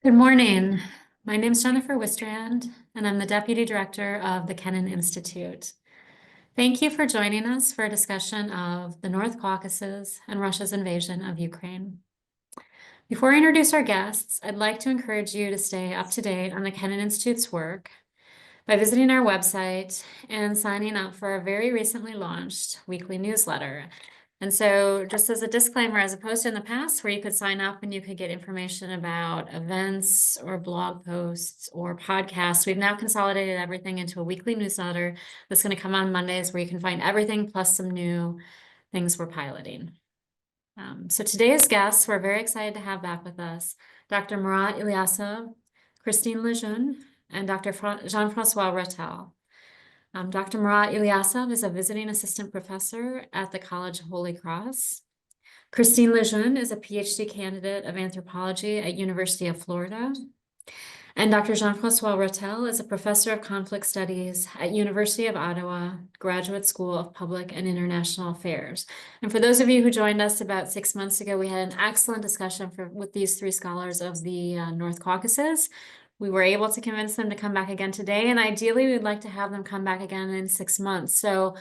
Good morning. My name is Jennifer Wistrand, and I'm the Deputy Director of the Kennan Institute. Thank you for joining us for a discussion of the North Caucasus and Russia's invasion of Ukraine. Before I introduce our guests, I'd like to encourage you to stay up to date on the Kennan Institute's work by visiting our website and signing up for our very recently launched weekly newsletter. And so just as a disclaimer, as opposed to in the past where you could sign up and you could get information about events or blog posts or podcasts, we've now consolidated everything into a weekly newsletter that's going to come on Mondays where you can find everything plus some new things we're piloting. So today's guests, we're very excited to have back with us Dr. Marat Ilyasov, Christine Lejeune, and Dr. Jean-Francois Ratelle. Dr. Marat Ilyasov is a visiting assistant professor at the College of Holy Cross. Christine Lejeune is a PhD candidate of anthropology at University of Florida. And Dr. Jean-Francois Ratelle is a professor of conflict studies at University of Ottawa, Graduate School of Public and International Affairs. And for those of you who joined us about 6 months ago, we had an excellent discussion with these three scholars of the North Caucasus. We were able to convince them to come back again today, and ideally we'd like to have them come back again in 6 months. So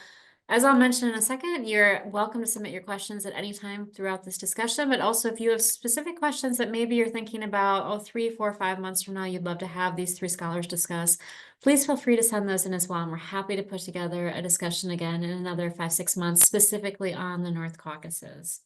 as I'll mention in a second, you're welcome to submit your questions at any time throughout this discussion, but also if you have specific questions that maybe you're thinking about, 3, 4, 5 months from now, you'd love to have these three scholars discuss, please feel free to send those in as well. And we're happy to put together a discussion again in another 5, 6 months, specifically on the North Caucasus.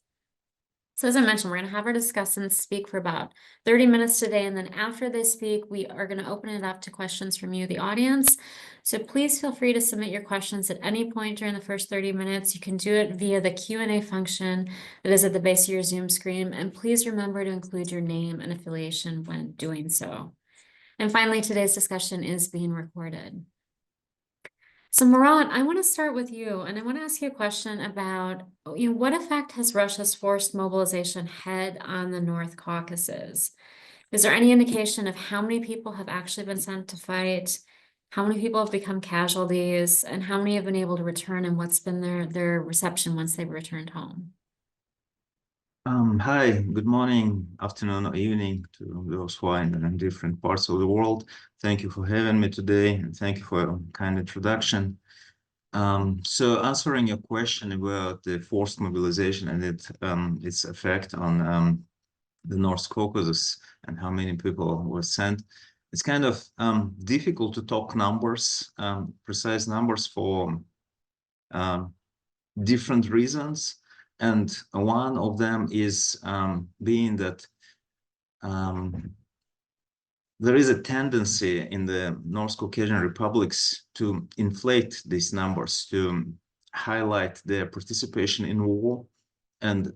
So as I mentioned, we're going to have our discussants speak for about 30 minutes today, and then after they speak, we are going to open it up to questions from you, the audience. So please feel free to submit your questions at any point during the first 30 minutes. You can do it via the Q&A function that is at the base of your Zoom screen, and please remember to include your name and affiliation when doing so. And finally, today's discussion is being recorded. So Marat, I want to start with you, and I want to ask you a question about, what effect has Russia's forced mobilization had on the North Caucasus? Is there any indication of how many people have actually been sent to fight, how many people have become casualties, and how many have been able to return, and what's been their reception once they've returned home? Hi, good morning, afternoon, or evening to those who are in different parts of the world. Thank you for having me today, and thank you for a kind introduction. So answering your question about the forced mobilization and its effect on the North Caucasus and how many people were sent, it's kind of difficult to talk numbers, precise numbers for different reasons. And one of them is being that there is a tendency in the North Caucasian republics to inflate these numbers, to highlight their participation in war. And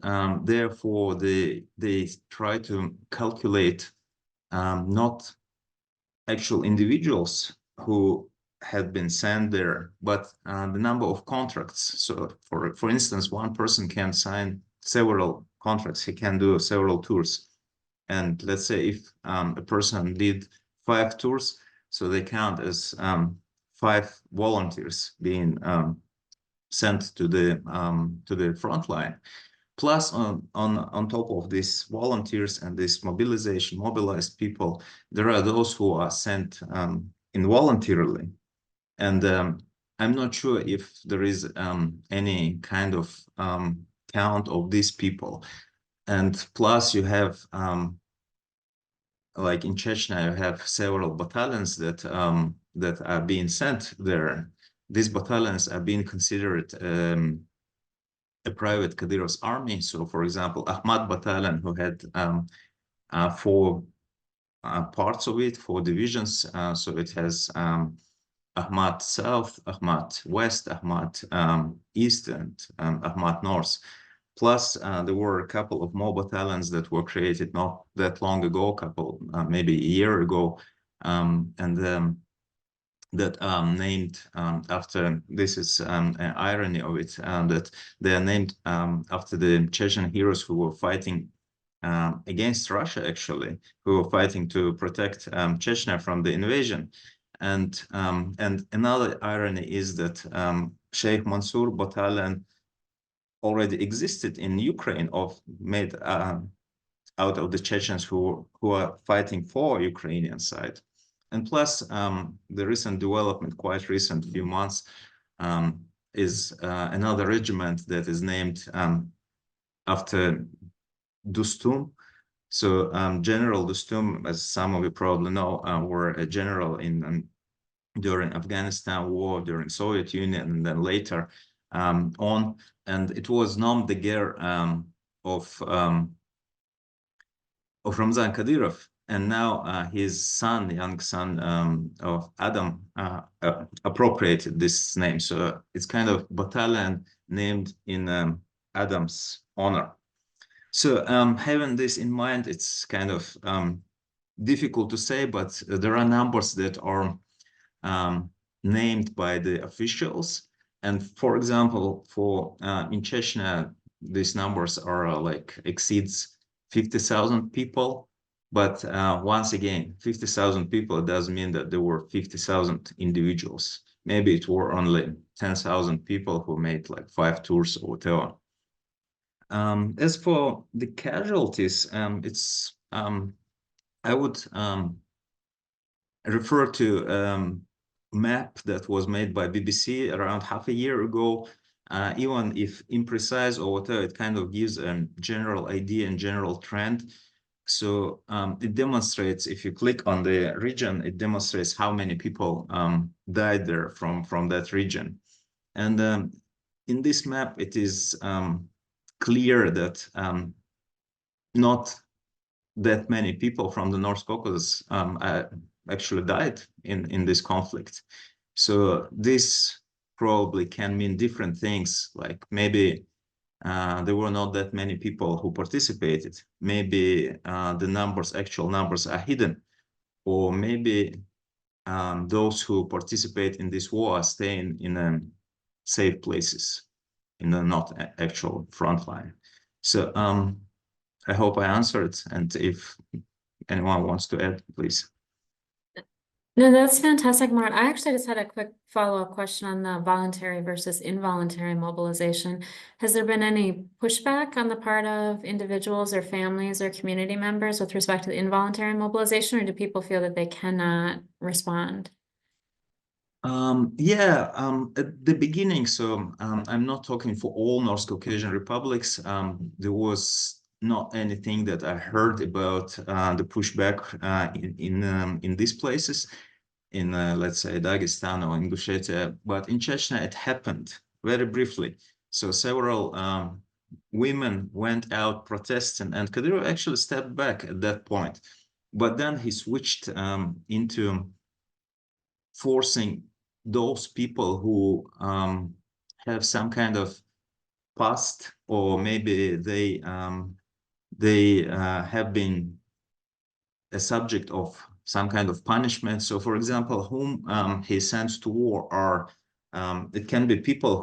therefore, they try to calculate not actual individuals who had been sent there, but the number of contracts. So for instance, one person can sign several contracts, he can do several tours. And let's say if a person did 5 tours, so they count as 5 volunteers being sent to the front line. Plus, on top of these volunteers and this mobilized people, there are those who are sent involuntarily. And I'm not sure if there is any kind of count of these people. And plus, you have, like in Chechnya, you have several battalions that are being sent there. These battalions are being considered a private Kadyrov's army. So, for example, Akhmat battalion, who had 4 parts of it, 4 divisions. So it has Akhmat South, Akhmat West, Akhmat East, and Akhmat North. Plus, there were a couple of more battalions that were created not that long ago, maybe a year ago, that named after, this is an irony of it, that they are named after the Chechen heroes who were fighting against Russia, actually, who were fighting to protect Chechnya from the invasion. And another irony is that Sheikh Mansour battalion already existed in Ukraine, made out of the Chechens who are fighting for Ukrainian side. And plus, the recent development, quite recent few months, is another regiment that is named after Dostum. So General Dostum, as some of you probably know, were a general in during Afghanistan war, during Soviet Union, and then later on. And it was nom de guerre of Ramzan Kadyrov. And now his son, young son of Adam, appropriated this name. So it's kind of battalion named in Adam's honor. So having this in mind, it's kind of difficult to say, but there are numbers that are named by the officials. And for example, for in Chechnya, these numbers are like exceeds 50,000 people. But once again, 50,000 people doesn't mean that there were 50,000 individuals. Maybe it were only 10,000 people who made like 5 tours or whatever. As for the casualties, it's I would refer to map that was made by BBC around half a year ago. Even if imprecise or whatever, it kind of gives a general idea and general trend. So it demonstrates, if you click on the region, it demonstrates how many people died there from that region. And in this map, it is clear that not that many people from the North Caucasus actually died in this conflict. So this probably can mean different things, like maybe there were not that many people who participated. Maybe the actual numbers are hidden, or maybe those who participate in this war are staying in safe places, in the not actual front line. So I hope I answered, and if anyone wants to add, please. No, that's fantastic, Marat. I actually just had a quick follow-up question on the voluntary versus involuntary mobilization. Has there been any pushback on the part of individuals or families or community members with respect to the involuntary mobilization, or do people feel that they cannot respond? At the beginning, so I'm not talking for all North Caucasian republics. There was not anything that I heard about the pushback in these places, in let's say Dagestan or Ingushetia, but in Chechnya it happened very briefly. So several women went out protesting, and Kadyrov actually stepped back at that point. But then he switched into forcing those people who have some kind of past, or maybe they have been a subject of some kind of punishment. So, for example, whom he sends to war are it can be people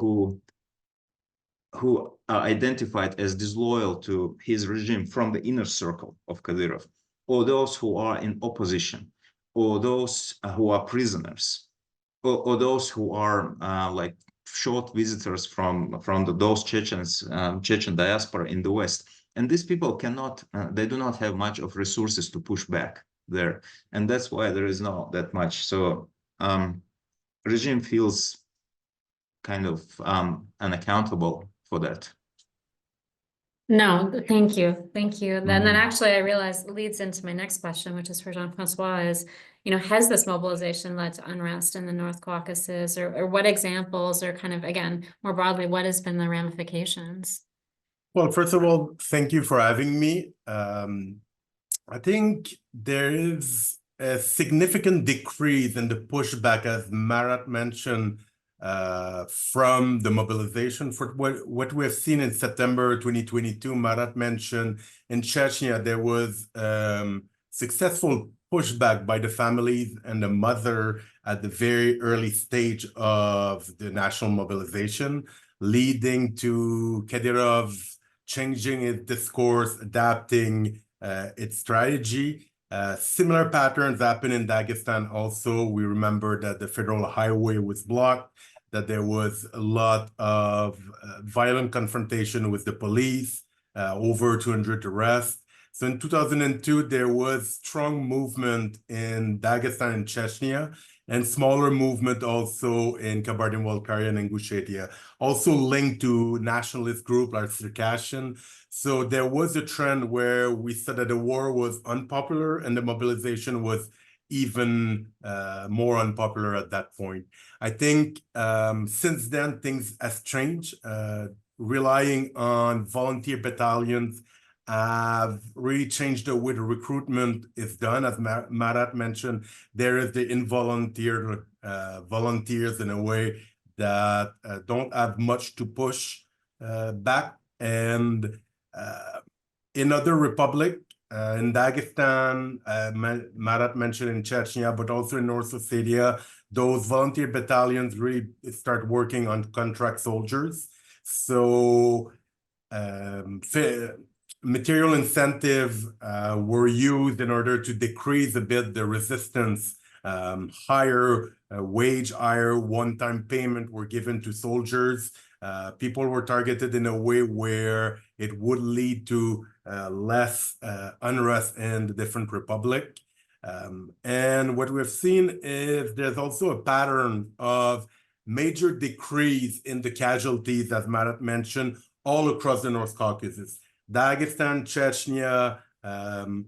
who are identified as disloyal to his regime from the inner circle of Kadyrov, or those who are in opposition, or those who are prisoners, or those who are like short visitors from those Chechens, Chechen diaspora in the West. And these people cannot, they do not have much of resources to push back there. And that's why there is not that much. So regime feels kind of unaccountable for that. No, thank you. Thank you. Then actually I realized leads into my next question, which is for Jean-Francois, is, has this mobilization led to unrest in the North Caucasus, or what examples, or kind of, again, more broadly, what has been the ramifications? Well, first of all, thank you for having me. I think there is a significant decrease in the pushback, as Marat mentioned, from the mobilization. For what we have seen in September 2022, Marat mentioned in Chechnya, there was successful pushback by the families and the mother at the very early stage of the national mobilization, leading to Kadyrov changing its discourse, adapting its strategy. Similar patterns happen in Dagestan also. We remember that the federal highway was blocked, that there was a lot of violent confrontation with the police, over 200 arrests. So in 2002, there was strong movement in Dagestan and Chechnya, and smaller movement also in Kabardino-Balkaria and Ingushetia, also linked to nationalist group like Circassian. So there was a trend where we said that the war was unpopular and the mobilization was even more unpopular at that point. I think since then, things have changed. Relying on volunteer battalions have really changed the way the recruitment is done. As Marat mentioned, there is the involunteer volunteers in a way that don't have much to push back. And in other republic, in Dagestan, Marat mentioned in Chechnya, but also in North Ossetia, those volunteer battalions really start working on contract soldiers. So material incentives were used in order to decrease a bit the resistance. Higher wage, higher one-time payment were given to soldiers. People were targeted in a way where it would lead to less unrest in the different republic. And what we've seen is there's also a pattern of major decrease in the casualties, as Marat mentioned, all across the North Caucasus. Dagestan, Chechnya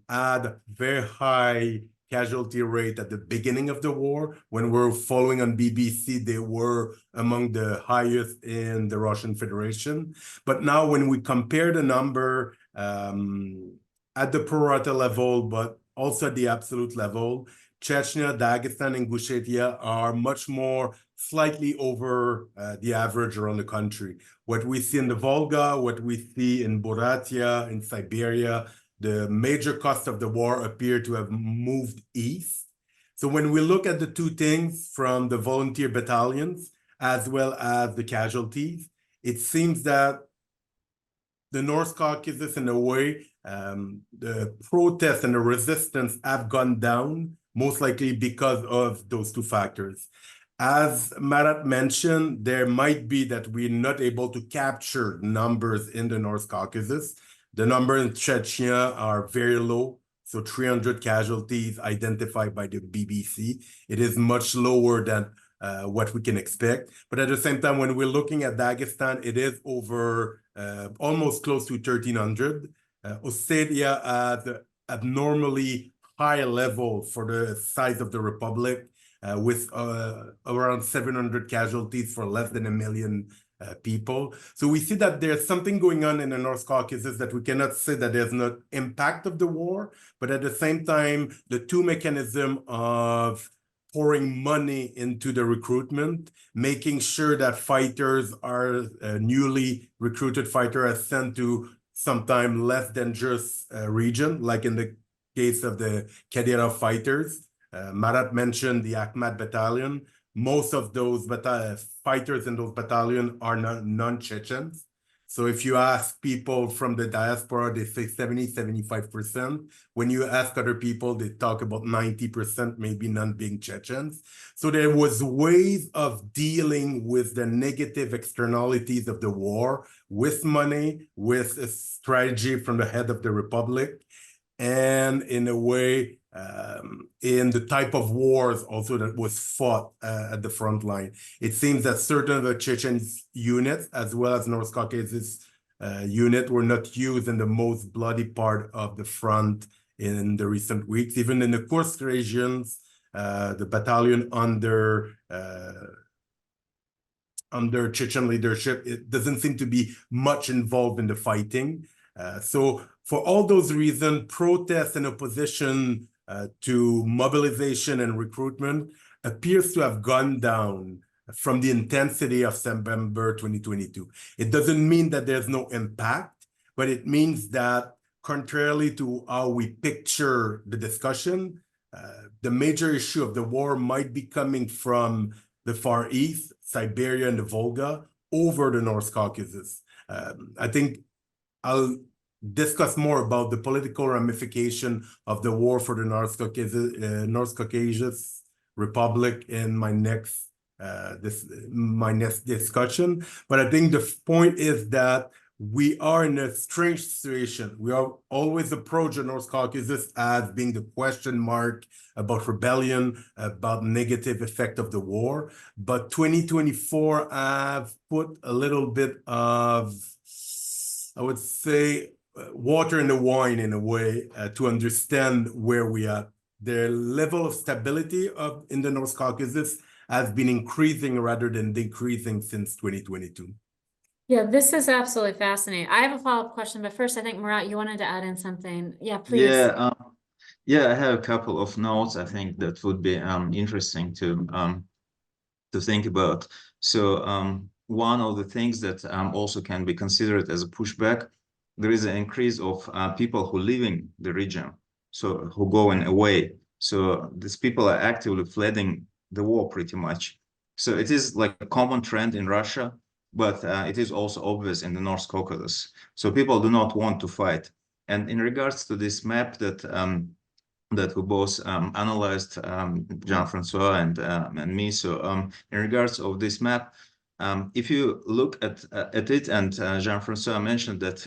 had very high casualty rate at the beginning of the war. When we're following on BBC, they were among the highest in the Russian Federation. But now when we compare the number at the pro rata level, but also at the absolute level, Chechnya, Dagestan, and Ingushetia are much more slightly over the average around the country. What we see in the Volga, what we see in Buryatia, in Siberia, the major costs of the war appear to have moved east. So when we look at the two things from the volunteer battalions as well as the casualties, it seems that the North Caucasus, in a way, the protests and the resistance have gone down, most likely because of those two factors. As Marat mentioned, there might be that we're not able to capture numbers in the North Caucasus. The numbers in Chechnya are very low, so 300 casualties identified by the BBC. It is much lower than what we can expect. But at the same time, when we're looking at Dagestan, it is over almost close to 1,300. Ossetia at abnormally high level for the size of the republic, with around 700 casualties for less than 1 million people. So we see that there's something going on in the North Caucasus that we cannot say that there's no impact of the war, but at the same time, the two mechanisms of pouring money into the recruitment, making sure that fighters are newly recruited fighters are sent to sometimes less dangerous region, like in the case of the Kadyrov fighters. Marat mentioned the Akhmat battalion. Most of those fighters in those battalions are non-Chechens. So if you ask people from the diaspora, they say 70-75%. When you ask other people, they talk about 90%, maybe none being Chechens. So there was ways of dealing with the negative externalities of the war with money, with a strategy from the head of the republic, and in a way, in the type of wars also that was fought at the front line. It seems that certain of the Chechen units, as well as North Caucasus unit, were not used in the most bloody part of the front in the recent weeks. Even in the Kursk regions, the battalion under Chechen leadership, it doesn't seem to be much involved in the fighting. So for all those reasons, protests and opposition to mobilization and recruitment appears to have gone down from the intensity of September 2022. It doesn't mean that there's no impact, but it means that contrarily to how we picture the discussion, the major issue of the war might be coming from the Far East, Siberia and the Volga, over the North Caucasus. I think I'll discuss more about the political ramification of the war for the North Caucasus Republic in my next discussion. But I think the point is that we are in a strange situation. We are always approach the North Caucasus as being the question mark about rebellion, about negative effect of the war. But 2024 have put a little bit of, I would say, water in the wine in a way to understand where we are. The level of stability in the North Caucasus has been increasing rather than decreasing since 2022. Yeah, this is absolutely fascinating. I have a follow-up question, but first I think Marat, you wanted to add in something. Yeah, please. Yeah, I have a couple of notes I think that would be interesting to think about. So one of the things that also can be considered as a pushback, there is an increase of people who leaving the region, so who going away. So these people are actively fleeing the war pretty much. So it is like a common trend in Russia, but it is also obvious in the North Caucasus. So people do not want to fight. And in regards to this map that we both analyzed, Jean-Francois and me. So in regards of this map, if you look at it, and Jean-Francois mentioned that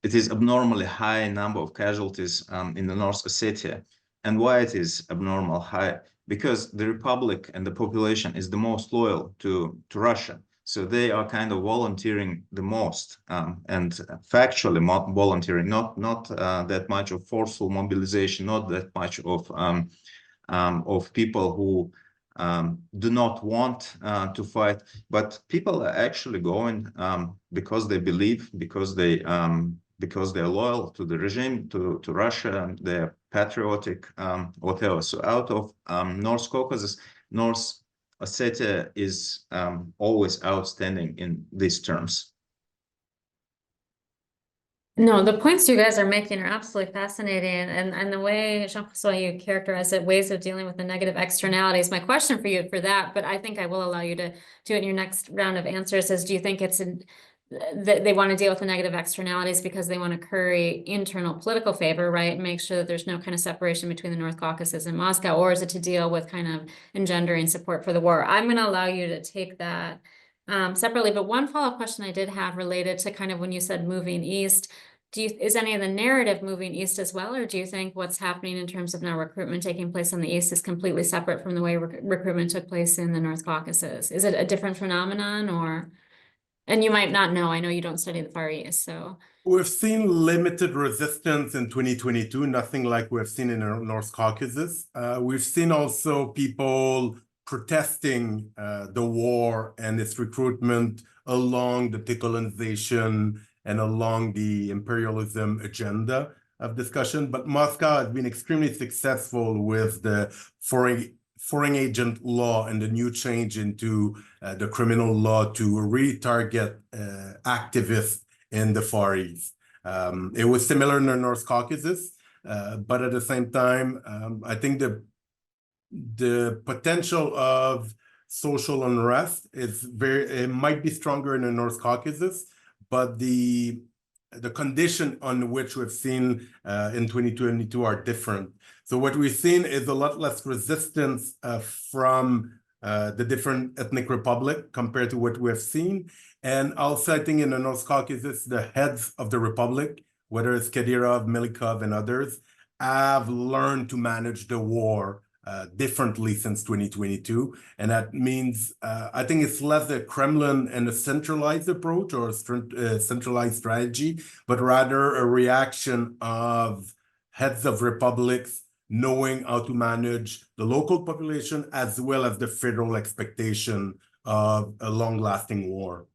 it is abnormally high number of casualties in the North Ossetia. And why it is abnormal high? Because the Republic and the population is the most loyal to Russia. So they are kind of volunteering the most and factually volunteering, not that much of forceful mobilization, not that much of people who do not want to fight, but people are actually going because they believe, because they're loyal to the regime, to Russia, they're patriotic, whatever. So out of North Caucasus, North Ossetia is always outstanding in these terms. No, the points you guys are making are absolutely fascinating. And the way, Jean-Francois, you characterize it, ways of dealing with the negative externalities. My question for you for that, but I think I will allow you to do it in your next round of answers, is do you think it's they want to deal with the negative externalities because they want to curry internal political favor, right? And make sure that there's no kind of separation between the North Caucasus and Moscow, or is it to deal with kind of engendering support for the war? I'm going to allow you to take that separately, but one follow-up question I did have related to kind of when you said moving east, is any of the narrative moving east as well, or do you think what's happening in terms of now recruitment taking place in the east is completely separate from the way recruitment took place in the North Caucasus? Is it a different phenomenon, or, and you might not know, I know you don't study the Far East, so. We've seen limited resistance in 2022, nothing like we've seen in the North Caucasus. We've seen also people protesting the war and its recruitment along the decolonization and along the imperialism agenda of discussion. But Moscow has been extremely successful with the foreign agent law and the new change into the criminal law to retarget activists in the Far East. It was similar in the North Caucasus, but at the same time, I think the potential of social unrest it might be stronger in the North Caucasus, but the condition on which we've seen in 2022 are different. So what we've seen is a lot less resistance from the different ethnic republic compared to what we have seen. And also, I think in the North Caucasus, the heads of the republic, whether it's Kadyrov, Milikov, and others, have learned to manage the war differently since 2022. And that means, I think it's less the Kremlin and a centralized approach or a centralized strategy, but rather a reaction of heads of republics knowing how to manage the local population as well as the federal expectation of a long-lasting war.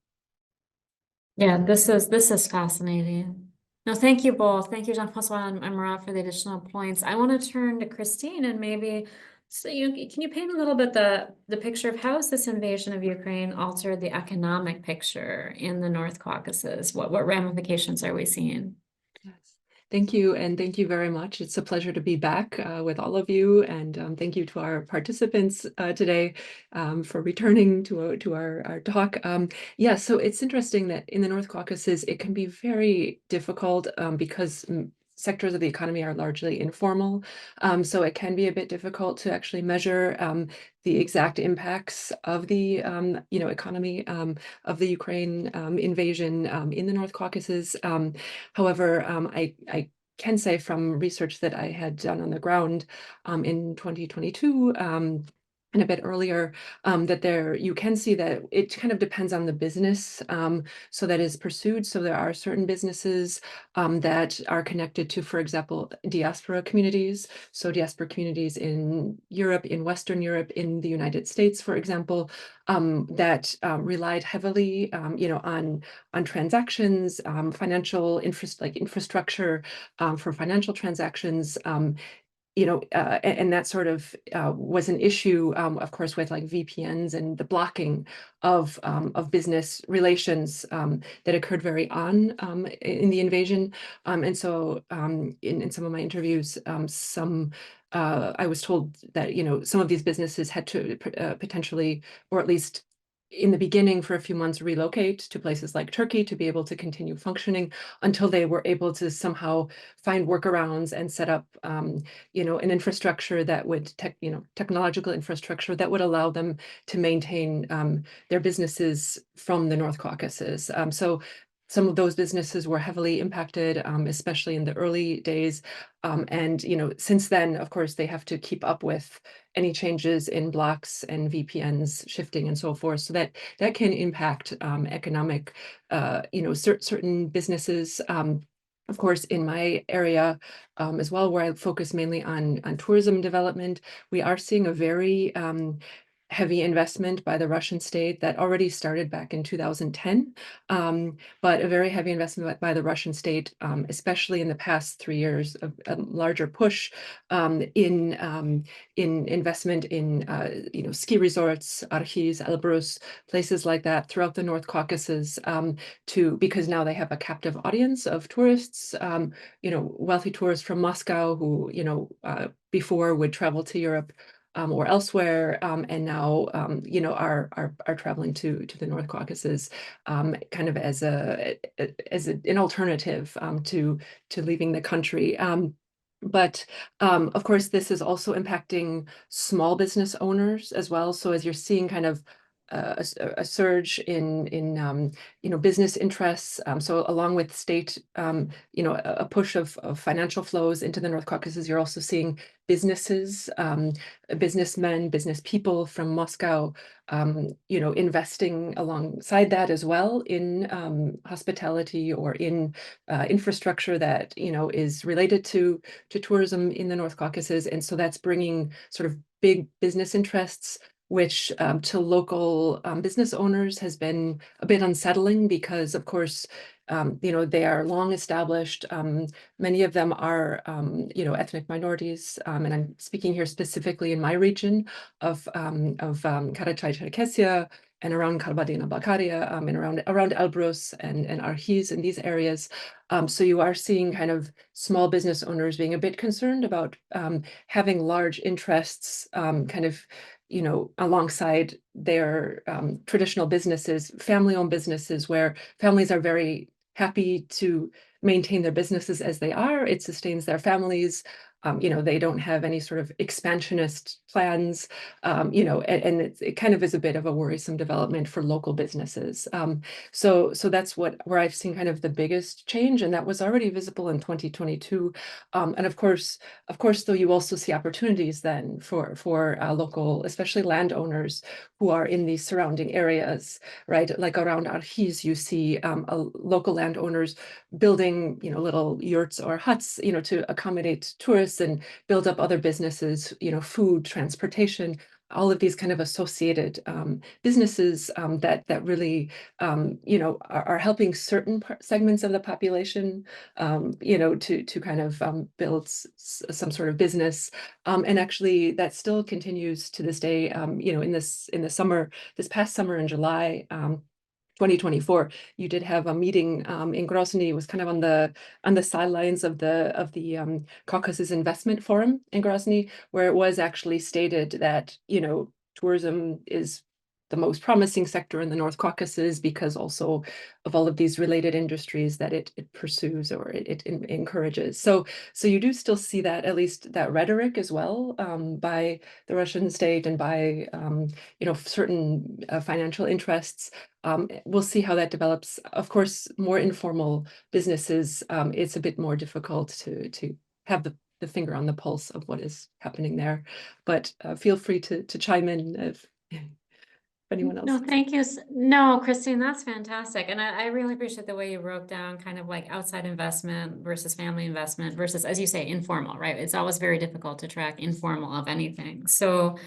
Yeah, this is fascinating. No, thank you both. Thank you, Jean-Francois and Marat, for the additional points. I want to turn to Christine and maybe, so can you paint a little bit the picture of how has this invasion of Ukraine altered the economic picture in the North Caucasus? What ramifications are we seeing? Yes. Thank you, and thank you very much. It's a pleasure to be back with all of you, and thank you to our participants today for returning to our talk. Yeah, so it's interesting that in the North Caucasus, it can be very difficult because sectors of the economy are largely informal. So it can be a bit difficult to actually measure the exact impacts of the economy of the Ukraine invasion in the North Caucasus. However, I can say from research that I had done on the ground in 2022 and a bit earlier, that you can see that it kind of depends on the business so that is pursued. So there are certain businesses that are connected to, for example, diaspora communities. So diaspora communities in Europe, in Western Europe, in the United States, for example, that relied heavily, on transactions, financial infrastructure for financial transactions. And that sort of was an issue, of course, with like VPNs and the blocking of business relations that occurred very on in the invasion. And so in some of my interviews, I was told that, some of these businesses had to potentially, or at least in the beginning for a few months, relocate to places like Turkey to be able to continue functioning until they were able to somehow find workarounds and set up, an infrastructure that would, technological infrastructure that would allow them to maintain their businesses from the North Caucasus. So some of those businesses were heavily impacted, especially in the early days. And, since then, of course, they have to keep up with any changes in blocks and VPNs shifting and so forth. So that can impact economic, certain businesses. Of course, in my area as well, where I focus mainly on tourism development, we are seeing a very heavy investment by the Russian state that already started back in 2010, but a very heavy investment by the Russian state, especially in the past 3 years, a larger push in investment in ski resorts, Arkhis, Elbrus, places like that throughout the North Caucasus, because now they have a captive audience of tourists, wealthy tourists from Moscow who before would travel to Europe or elsewhere, and now are traveling to the North Caucasus, kind of as an alternative to leaving the country. But of course, this is also impacting small business owners as well. So as you're seeing kind of a surge in business interests. So along with state, a push of financial flows into the North Caucasus, you're also seeing businesses, businessmen, business people from Moscow, investing alongside that as well in hospitality or in infrastructure that is related to tourism in the North Caucasus, and so that's bringing sort of big business interests, which to local business owners has been a bit unsettling because, of course, they are long established. Many of them are, ethnic minorities, and I'm speaking here specifically in my region of Karachay-Cherkessia and around Kabardino-Balkaria, and around Elbrus and Arkhis in these areas. So you are seeing kind of small business owners being a bit concerned about having large interests, kind of alongside their traditional businesses, family-owned businesses, where families are very happy to maintain their businesses as they are. It sustains their families. They don't have any sort of expansionist plans, and it kind of is a bit of a worrisome development for local businesses. So that's where I've seen kind of the biggest change, and that was already visible in 2022. And of course, though, you also see opportunities then for local, especially landowners who are in these surrounding areas, right? Like around Arkhis, you see local landowners building, little yurts or huts, to accommodate tourists and build up other businesses, food, transportation, all of these kind of associated businesses that really, are helping certain segments of the population, to kind of build some sort of business. And actually, that still continues to this day. In the summer, this past summer in July, 2024, you did have a meeting in Grozny. It was kind of on the sidelines of the Caucasus Investment Forum in Grozny, where it was actually stated that tourism is the most promising sector in the North Caucasus because also of all of these related industries that it pursues or it encourages. So you do still see that, at least that rhetoric as well, by the Russian state and by certain financial interests. We'll see how that develops. Of course, more informal businesses, it's a bit more difficult to have the finger on the pulse of what is happening there. But feel free to chime in if anyone else. No, thank you. No, Christine, that's fantastic. And I really appreciate the way you broke down kind of like outside investment versus family investment versus, as you say, informal, right? It's always very difficult to track informal of anything. So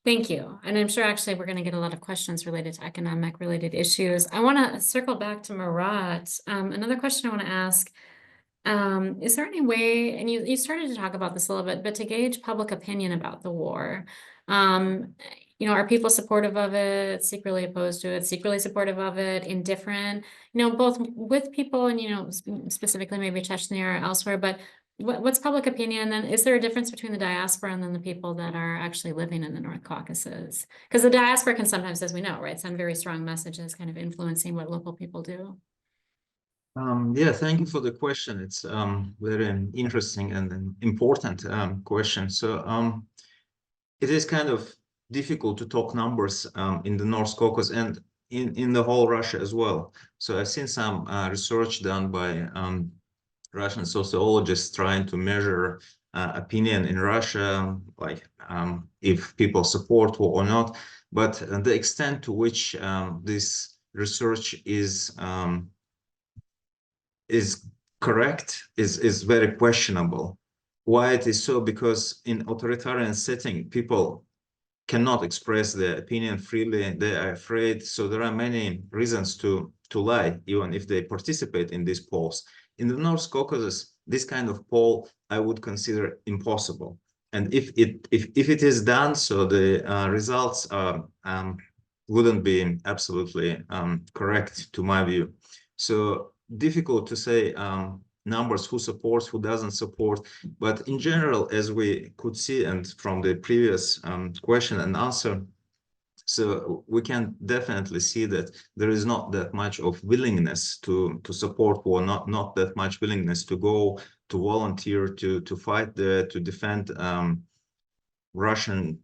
thank you. And I'm sure actually we're going to get a lot of questions related to economic related issues. I want to circle back to Marat. Another question I want to ask, is there any way, and you started to talk about this a little bit, but to gauge public opinion about the war, are people supportive of it, secretly opposed to it, secretly supportive of it, indifferent, both with people and, specifically maybe Chechnya or elsewhere, but what's public opinion? And is there a difference between the diaspora and then the people that are actually living in the North Caucasus? Because the diaspora can sometimes, as we know, right, send very strong messages kind of influencing what local people do. Yeah, thank you for the question. It's very interesting and an important question. So it is kind of difficult to talk numbers in the North Caucasus and in the whole Russia as well. So I've seen some research done by Russian sociologists trying to measure opinion in Russia, like if people support war or not. But the extent to which this research is correct is very questionable. Why it is so? Because in authoritarian setting, people cannot express their opinion freely. They are afraid. So there are many reasons to lie, even if they participate in these polls. In the North Caucasus, this kind of poll I would consider impossible. And if it is done, so the results wouldn't be absolutely correct to my view. So difficult to say numbers, who supports, who doesn't support. But in general, as we could see, and from the previous question and answer, so we can definitely see that there is not that much of willingness to support war, not that much willingness to go, to volunteer, to fight there, to defend Russian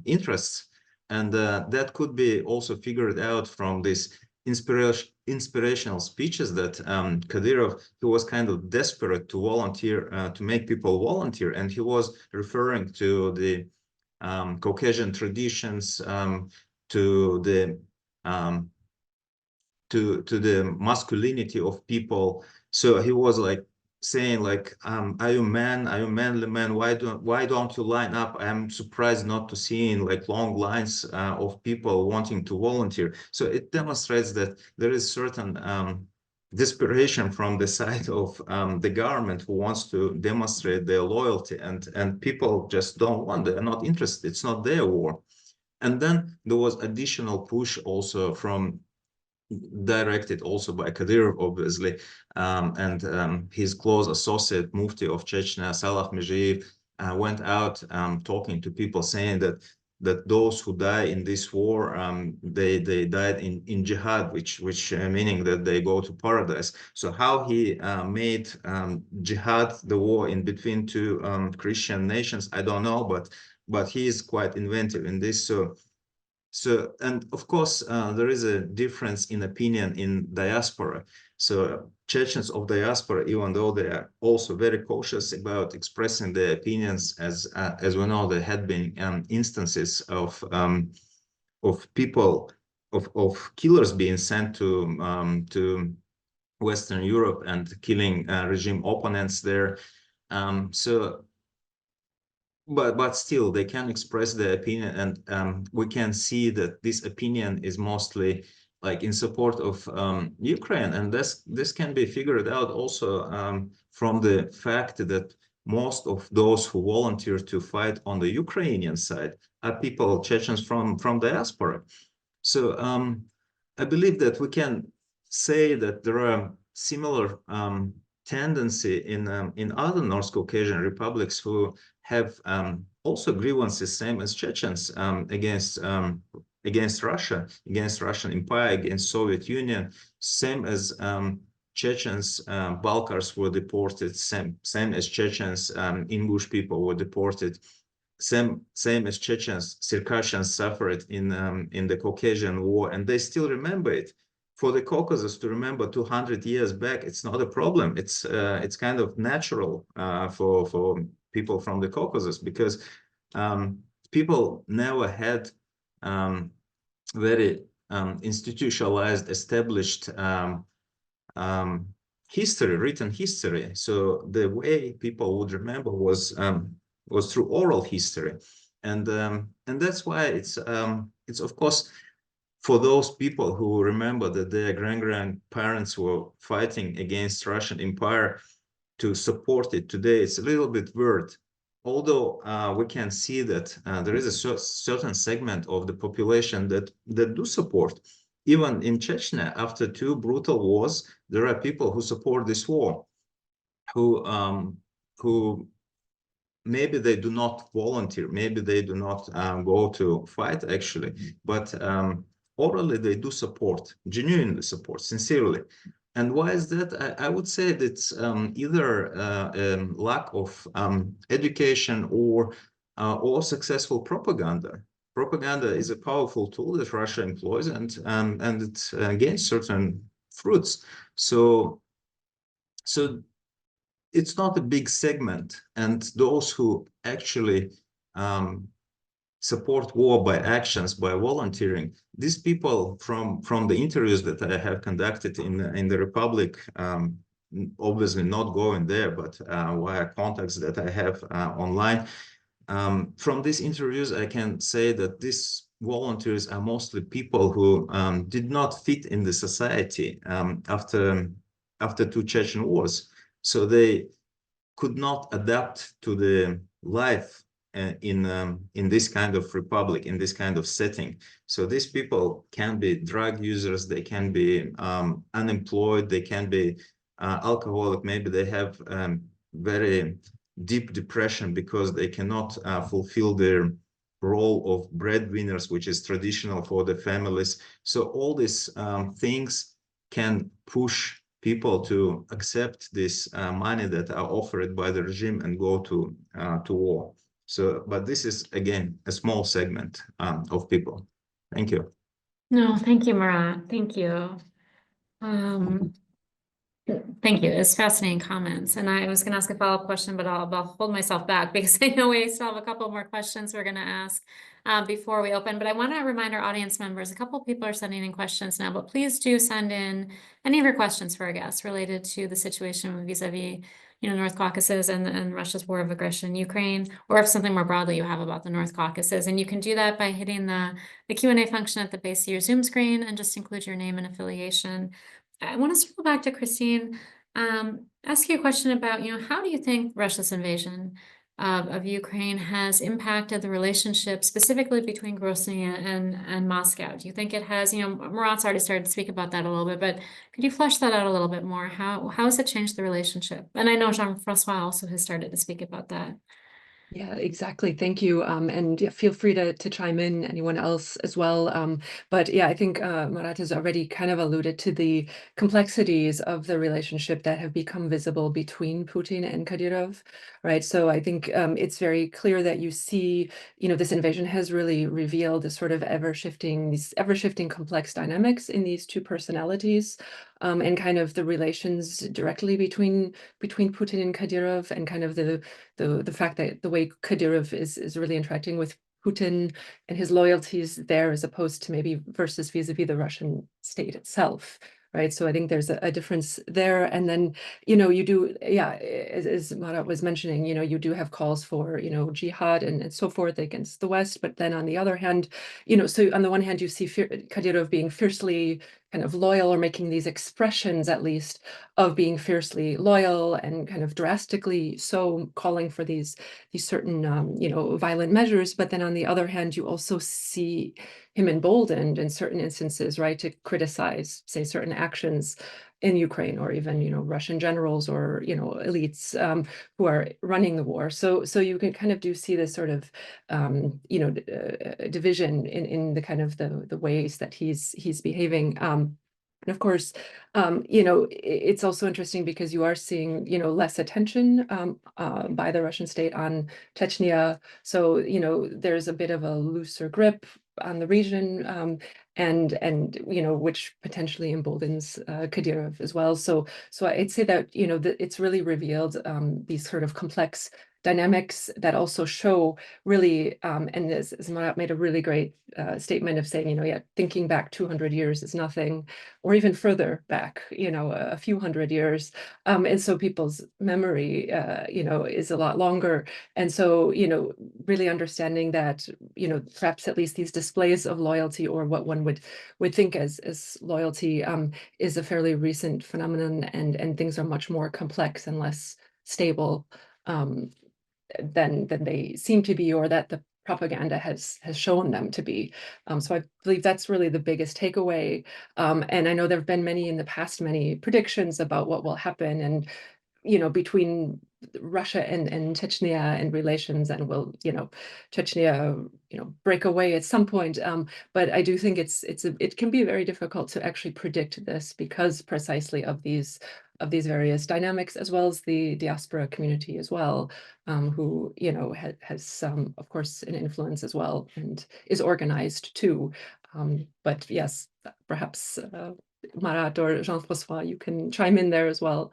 interests. And that could be also figured out from this inspirational speeches that Kadyrov, he was kind of desperate to volunteer, to make people volunteer, and he was referring to the Caucasian traditions, to the masculinity of people. So he was like saying, like, are you man? Are you manly man? Why don't you line up? I'm surprised not to see in like long lines of people wanting to volunteer. So it demonstrates that there is certain desperation from the side of the government who wants to demonstrate their loyalty, and people just don't want, they're not interested. It's not their war. And then there was additional push also from directed also by Kadyrov, obviously, and his close associate Mufti of Chechnya, Salah Mejiyev, went out talking to people, saying that those who die in this war, they died in jihad, which meaning that they go to paradise. So how he made jihad, the war in between two Christian nations, I don't know, but he is quite inventive in this. So, and of course, there is a difference in opinion in diaspora. So Chechens of diaspora, even though they are also very cautious about expressing their opinions, as we know, there had been instances of people, of killers being sent to Western Europe and killing regime opponents there. But still, they can express their opinion, and we can see that this opinion is mostly like in support of Ukraine, and this can be figured out also from the fact that most of those who volunteer to fight on the Ukrainian side are people, Chechens from diaspora. So I believe that we can say that there are similar tendency in other North Caucasian republics who have also grievances, same as Chechens, against against Russia, against Russian Empire, against Soviet Union, same as Chechens, Balkars were deported, same as Chechens, Ingush people were deported, same as Chechens, Circassians suffered in the Caucasian War, and they still remember it. For the Caucasus to remember 200 years back, it's not a problem. It's kind of natural for people from the Caucasus, because people never had very institutionalized, established history, written history. So the way people would remember was through oral history, and that's why it's of course, for those people who remember that their grandparents were fighting against Russian Empire, to support it today, it's a little bit weird. Although we can see that there is a certain segment of the population that do support. Even in Chechnya, after 2 brutal wars, there are people who support this war, who maybe they do not volunteer, maybe they do not go to fight actually, but orally they do support, genuinely support, sincerely. And why is that? I would say that it's either lack of education or successful propaganda is a powerful tool that Russia employs, and it gains certain fruits. So it's not a big segment, and those who actually support war by actions, by volunteering, these people from the interviews that I have conducted in the Republic, obviously not going there, but via contacts that I have online, from these interviews I can say that these volunteers are mostly people who did not fit in the society after 2 Chechen wars. So they could not adapt to the life in this kind of republic, in this kind of setting. So these people can be drug users, they can be unemployed, they can be alcoholic, maybe they have very deep depression because they cannot fulfill their role of breadwinners, which is traditional for the families. So all these things can push people to accept this money that are offered by the regime and go to war. So, but this is again a small segment of people. Thank you. No, thank you, Marat. Thank you. Thank you. It's fascinating comments. And I was going to ask a follow-up question, but I'll hold myself back because I know we still have a couple more questions we're going to ask before we open. But I want to remind our audience members, a couple of people are sending in questions now, but please do send in any of your questions for our guests related to the situation vis-a-vis, North Caucasus and Russia's war of aggression in Ukraine, or if something more broadly you have about the North Caucasus. And you can do that by hitting the Q&A function at the base of your Zoom screen and just include your name and affiliation. I want to circle back to Christine, ask you a question about, how do you think Russia's invasion of Ukraine has impacted the relationship specifically between Grozny and Moscow? Do you think it has, Marat's already started to speak about that a little bit, but could you flesh that out a little bit more? How has it changed the relationship? And I know Jean-Francois also has started to speak about that. Yeah, exactly. Thank you. And yeah, feel free to chime in, anyone else as well. But yeah, I think Marat has already kind of alluded to the complexities of the relationship that have become visible between Putin and Kadyrov, right? So I think it's very clear that you see, this invasion has really revealed these ever shifting complex dynamics in these two personalities. And kind of the relations directly between Putin and Kadyrov, and kind of the fact that the way Kadyrov is really interacting with Putin and his loyalties there, as opposed to maybe versus vis-a-vis the Russian state itself, right? So I think there's a difference there. And then, you do, yeah, as Marat was mentioning, you do have calls for, jihad and so forth against the West. But then on the other hand, so on the one hand, you see Kadyrov being fiercely kind of loyal, or making these expressions at least of being fiercely loyal, and kind of drastically so calling for these certain violent measures. But then on the other hand, you also see him emboldened in certain instances, right, to criticize, say, certain actions in Ukraine, or even, you know, Russian generals or, you know, elites who are running the war. So you can kind of see this sort of, you know, division in the kind of the ways that he's behaving. And of course, you know, it's also interesting because you are seeing, you know, less attention by the Russian state on Chechnya. So, you know, there's a bit of a looser grip on the region, and you know, which potentially emboldens Kadyrov as well. So I'd say that, you know, that it's really revealed these sort of complex dynamics that also show really, and as Marat made a really great statement of saying, you know, yeah, thinking back 200 years is nothing, or even further back, you know, a few hundred years. And so people's memory, you know, is a lot longer. And so, you know, really understanding that, you know, perhaps at least these displays of loyalty, or what one would think as loyalty, is a fairly recent phenomenon, and things are much more complex and less stable than they seem to be, or that the propaganda has shown them to be. So I believe that's really the biggest takeaway. And I know there have been many predictions about what will happen, and, you know, between Russia and Chechnya and relations, and will, you know, Chechnya, you know, break away at some point. But I do think it can be very difficult to actually predict this, because precisely of these various dynamics, as well as the diaspora community as well, who, you know, has some, of course, an influence as well, and is organized too. But yes, perhaps Marat or Jean-Francois, you can chime in there as well.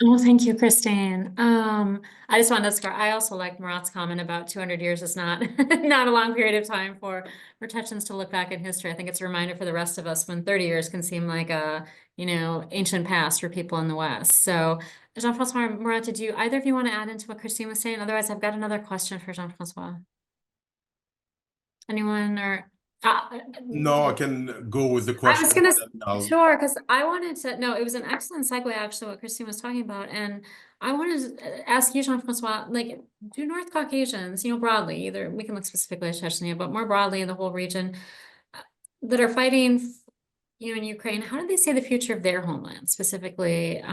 Oh, thank you, Christine. I just wanted to score. I also like Marat's comment about 200 years is not not a long period of time for Chechens to look back in history. I think it's a reminder for the rest of us when 30 years can seem like a, you know, ancient past for people in the West. So, Jean-Francois, Marat, did you either of you want to add into what Christine was saying? Otherwise, I've got another question for Jean-Francois. Anyone or? No, I can go with the I question. was gonna, I'll- sure, because I wanted to, no, it was an excellent segue, actually, what Christine was talking about. And I wanted to ask you, Jean-Francois, like, do North Caucasians, you know, broadly, either we can look specifically at Chechnya, but more broadly in the whole region, that are fighting, you know, in Ukraine, how do they see the future of their homeland, specifically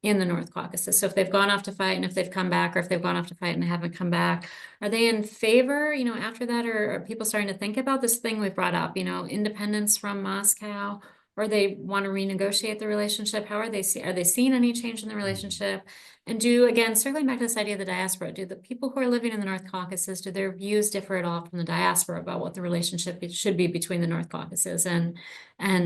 in the North Caucasus? So if they've gone off to fight, and if they've come back, or if they've gone off to fight and haven't come back, are they in favor, you know, after that, or are people starting to think about this thing we've brought up, you know, independence from Moscow, or they want to renegotiate the relationship? How are they seeing any change in the relationship? And again, circling back to this idea of the diaspora, do the people who are living in the North Caucasus, do their views differ at all from the diaspora about what the relationship should be between the North Caucasus and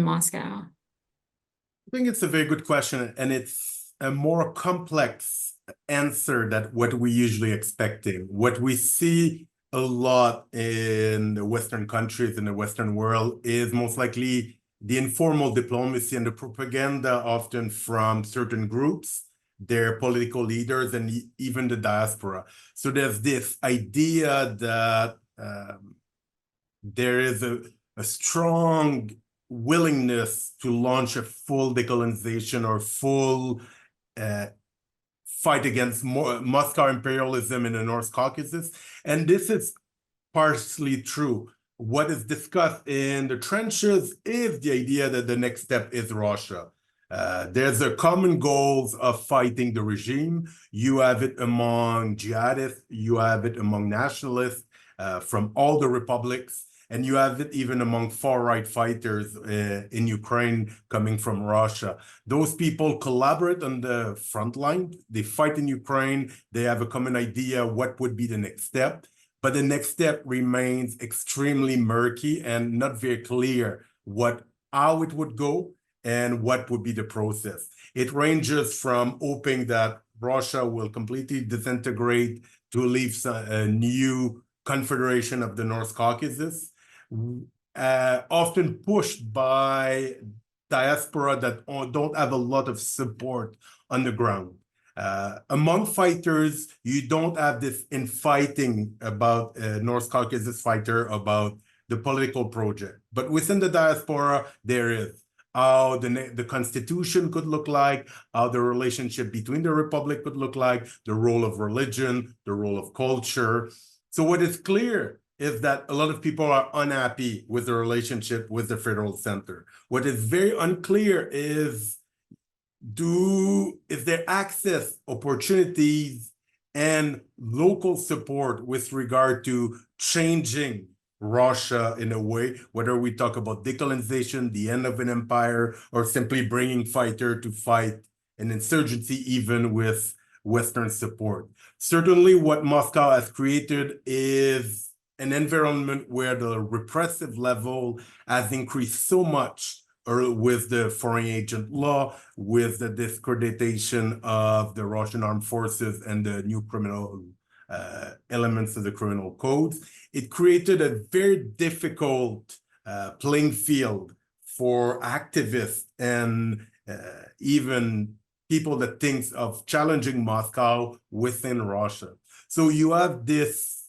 Moscow? I think it's a very good question, and it's a more complex answer than what we usually expecting. What we see a lot in the Western countries, in the Western world, is most likely the informal diplomacy and the propaganda, often from certain groups, their political leaders, and even the diaspora. So there's this idea that there is a strong willingness to launch a full decolonization or full fight against Moscow imperialism in the North Caucasus. And this is partially true. What is discussed in the trenches is the idea that the next step is Russia. There's a common goals of fighting the regime. You have it among jihadists, you have it among nationalists from all the republics, and you have it even among far-right fighters in Ukraine coming from Russia. Those people collaborate on the front line. They fight in Ukraine. They have a common idea what would be the next step. But the next step remains extremely murky and not very clear how it would go and what would be the process. It ranges from hoping that Russia will completely disintegrate to leave a new confederation of the North Caucasus, often pushed by diaspora that don't have a lot of support on the ground. Among fighters, you don't have this infighting about North Caucasus fighter about the political project. But within the diaspora, there is how the constitution could look like, how the relationship between the republic could look like, the role of religion, the role of culture. So what is clear is that a lot of people are unhappy with the relationship with the federal center. What is very unclear is there access, opportunities, and local support with regard to changing Russia in a way, whether we talk about decolonization, the end of an empire, or simply bringing fighter to fight an insurgency, even with Western support. Certainly what Moscow has created is an environment where the repressive level has increased so much with the foreign agent law, with the discreditation of the Russian armed forces and the new criminal elements of the criminal code. It created a very difficult playing field for activists and even people that think of challenging Moscow within Russia. So you have this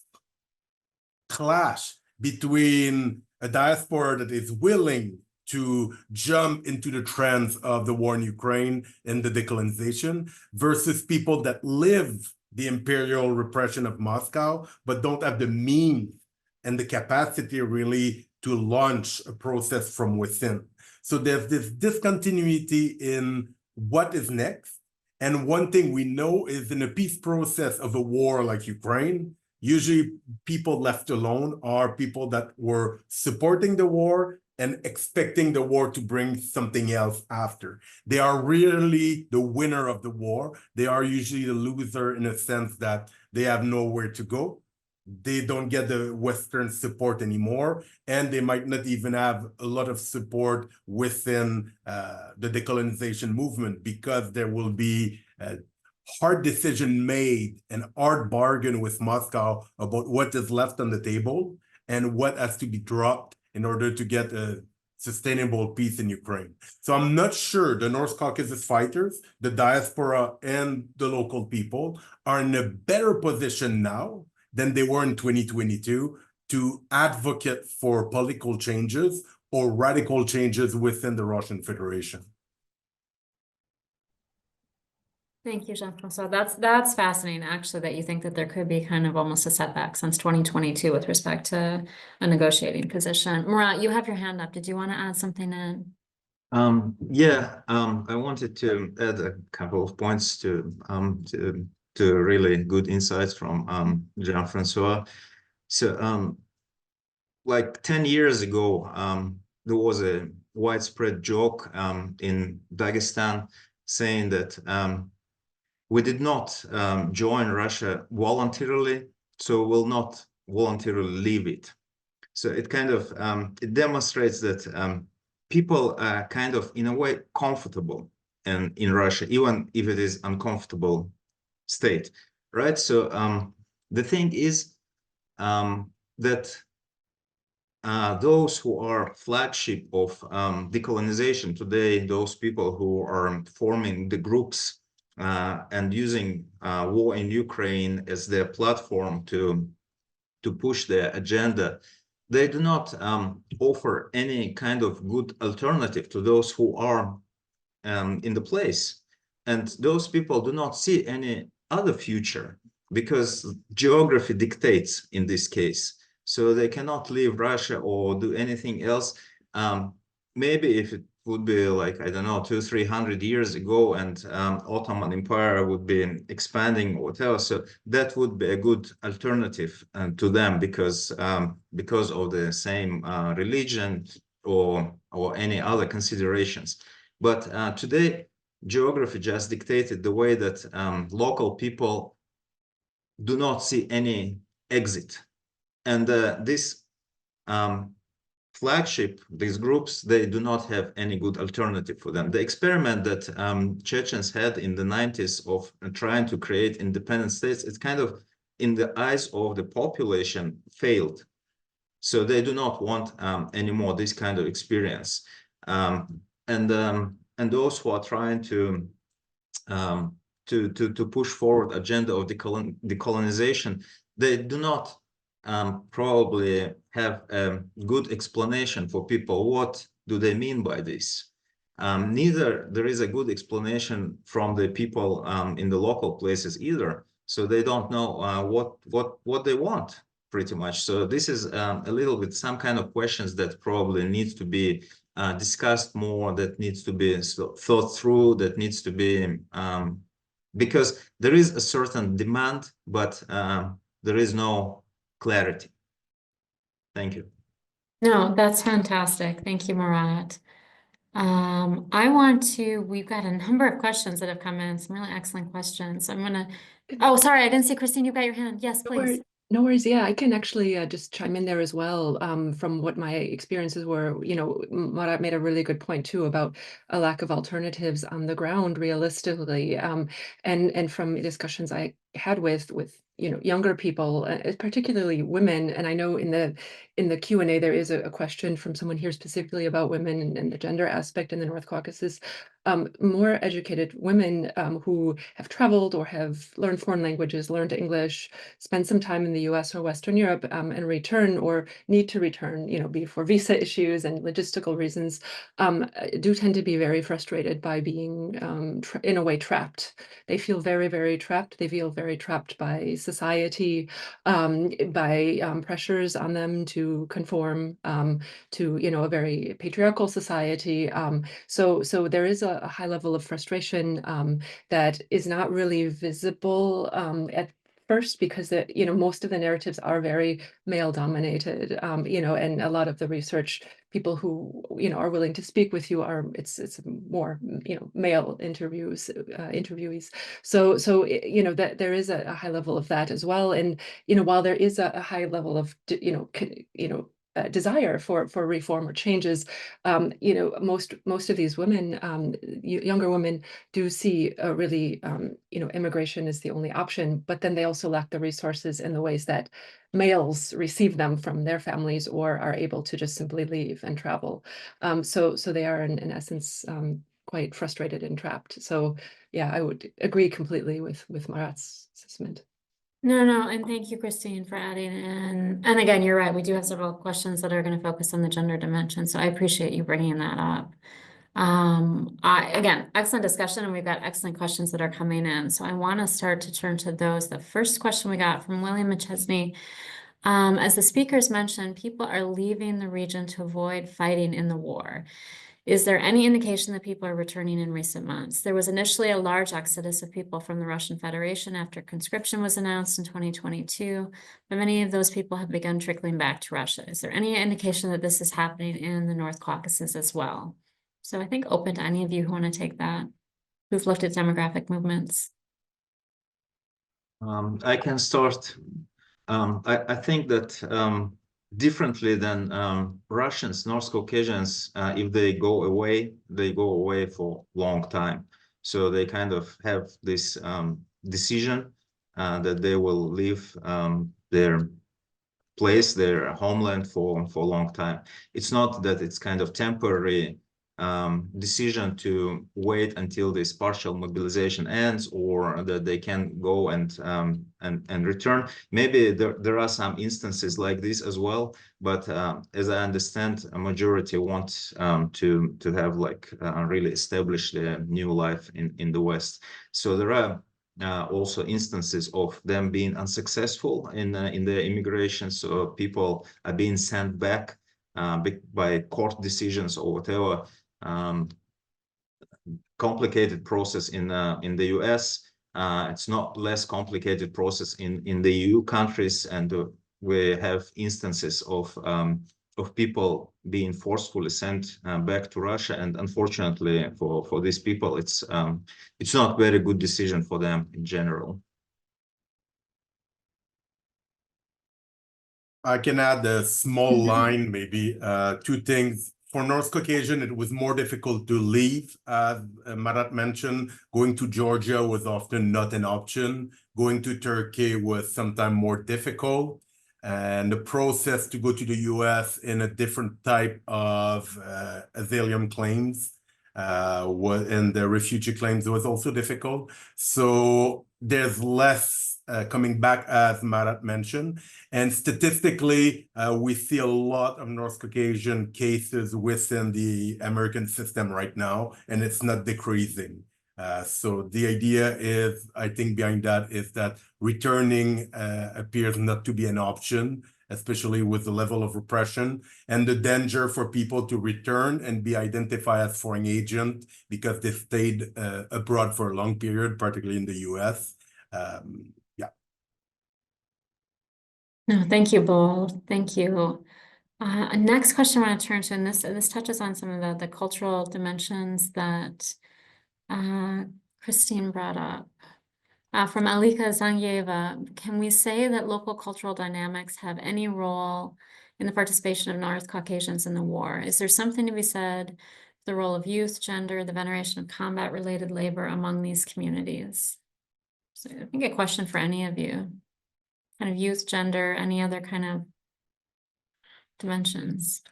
clash between a diaspora that is willing to jump into the trends of the war in Ukraine and the decolonization versus people that live the imperial repression of Moscow, but don't have the means and the capacity really to launch a process from within. So there's this discontinuity in what is next. And one thing we know is in a peace process of a war like Ukraine, usually people left alone are people that were supporting the war and expecting the war to bring something else after. They are really the winner of the war. They are usually the loser in a sense that they have nowhere to go. They don't get the Western support anymore, and they might not even have a lot of support within the decolonization movement because there will be a hard decision made and hard bargain with Moscow about what is left on the table and what has to be dropped in order to get a sustainable peace in Ukraine. So I'm not sure the North Caucasus fighters, the diaspora, and the local people are in a better position now than they were in 2022 to advocate for political changes or radical changes within the Russian Federation. Thank you, Jean-Francois. That's fascinating, actually, that you think that there could be kind of almost a setback since 2022 with respect to a negotiating position. Marat, you have your hand up. Did you want to add something in? I wanted to add a couple of points to really good insights from Jean-Francois. So, like 10 years ago, there was a widespread joke in Dagestan saying that we did not join Russia voluntarily, so we'll not voluntarily leave it. So it kind of it demonstrates that people are kind of, in a way, comfortable in Russia, even if it is uncomfortable state, right? So the thing is that those who are flagship of decolonization today, those people who are forming the groups and using war in Ukraine as their platform to push their agenda, they do not offer any kind of good alternative to those who are in the place. And those people do not see any other future because geography dictates in this case. So they cannot leave Russia or do anything else. Maybe if it would be like, I don't know, 200-300 years ago and Ottoman Empire would be expanding or whatever, so that would be a good alternative to them because of the same religion or any other considerations. But today, geography just dictated the way that local people do not see any exit. And this flagship, these groups, they do not have any good alternative for them. The experiment that Chechens had in the 90s of trying to create independent states, it's kind of, in the eyes of the population, failed. So they do not want anymore this kind of experience. And those who are trying to push forward agenda of decolonization, they do not probably have a good explanation for people. What do they mean by this? Neither there is a good explanation from the people in the local places either. So they don't know what they want pretty much. So this is a little bit some kind of questions that probably needs to be discussed more, that needs to be thought through, that needs to be, because there is a certain demand, but there is no clarity. Thank you. No, that's fantastic. Thank you, Marat. We've got a number of questions that have come in, some really excellent questions. Oh, sorry, I didn't see Christine, you've got your hand. Yes, please. No worries. Yeah, I can actually just chime in there as well. From what my experiences were, Marat made a really good point too about a lack of alternatives on the ground, realistically. And from discussions I had with younger people, particularly women. And I know in the Q&A there is a question from someone here specifically about women and the gender aspect in the North Caucasus. More educated women who have traveled or have learned foreign languages, learned English, spend some time in the US or Western Europe and return or need to return, be for visa issues and logistical reasons, do tend to be very frustrated by being, in a way, trapped. They feel very, very trapped. They feel very trapped by society, by pressures on them to conform to, a very patriarchal society. So there is a high level of frustration that is not really visible at first, because most of the narratives are very male dominated, and a lot of the research people who are willing to speak with you it's more male interviewees. So that there is a high level of that as well. And while there is a high level of desire for reform or changes, most of these women, younger women, do see really immigration is the only option, but then they also lack the resources in the ways that males receive them from their families or are able to just simply leave and travel. So they are in essence quite frustrated and trapped. So yeah, I would agree completely with Marat's assessment. No, and thank you, Christine, for adding in. And again, you're right. We do have several questions that are going to focus on the gender dimension. So I appreciate you bringing that up. Again, excellent discussion, and we've got excellent questions that are coming in. So I want to start to turn to those. The first question we got from William McChesney. As the speakers mentioned, people are leaving the region to avoid fighting in the war. Is there any indication that people are returning in recent months? There was initially a large exodus of people from the Russian Federation after conscription was announced in 2022, but many of those people have begun trickling back to Russia. Is there any indication that this is happening in the North Caucasus as well? So I think open to any of you who want to take that, who've looked at demographic movements. I can start. I think that differently than Russians, North Caucasians, if they go away for a long time. So they kind of have this decision that they will leave their place, their homeland for a long time. It's not that it's kind of temporary decision to wait until this partial mobilization ends, or that they can go and return. Maybe there are some instances like this as well, but as I understand, a majority want to have really establish their new life in the West. So there are also instances of them being unsuccessful in their immigration. So people are being sent back by court decisions or whatever. Complicated process in the US. It's not less complicated process in the EU countries, and we have instances of people being forcefully sent back to Russia. And unfortunately for these people, it's not very good decision for them in general. I can add a small line, maybe two things. For North Caucasian, it was more difficult to leave. As Marat mentioned, going to Georgia was often not an option. Going to Turkey was sometimes more difficult. And the process to go to the US in a different type of asylum claims and the refugee claims was also difficult. So there's less coming back, as Marat mentioned. And statistically, we see a lot of North Caucasian cases within the American system right now, and it's not decreasing. So the idea is, I think behind that is that returning appears not to be an option, especially with the level of repression and the danger for people to return and be identified as foreign agent because they stayed abroad for a long period, particularly in the US. Yeah. No, thank you both. Thank you. Next question I want to turn to, and this touches on some of the cultural dimensions that Christine brought up. From Alika Zangieva, can we say that local cultural dynamics have any role in the participation of North Caucasians in the war? Is there something to be said for the role of youth, gender, the veneration of combat-related labor among these communities? So I think a question for any of you. Kind of youth, gender, any other kind of dimensions?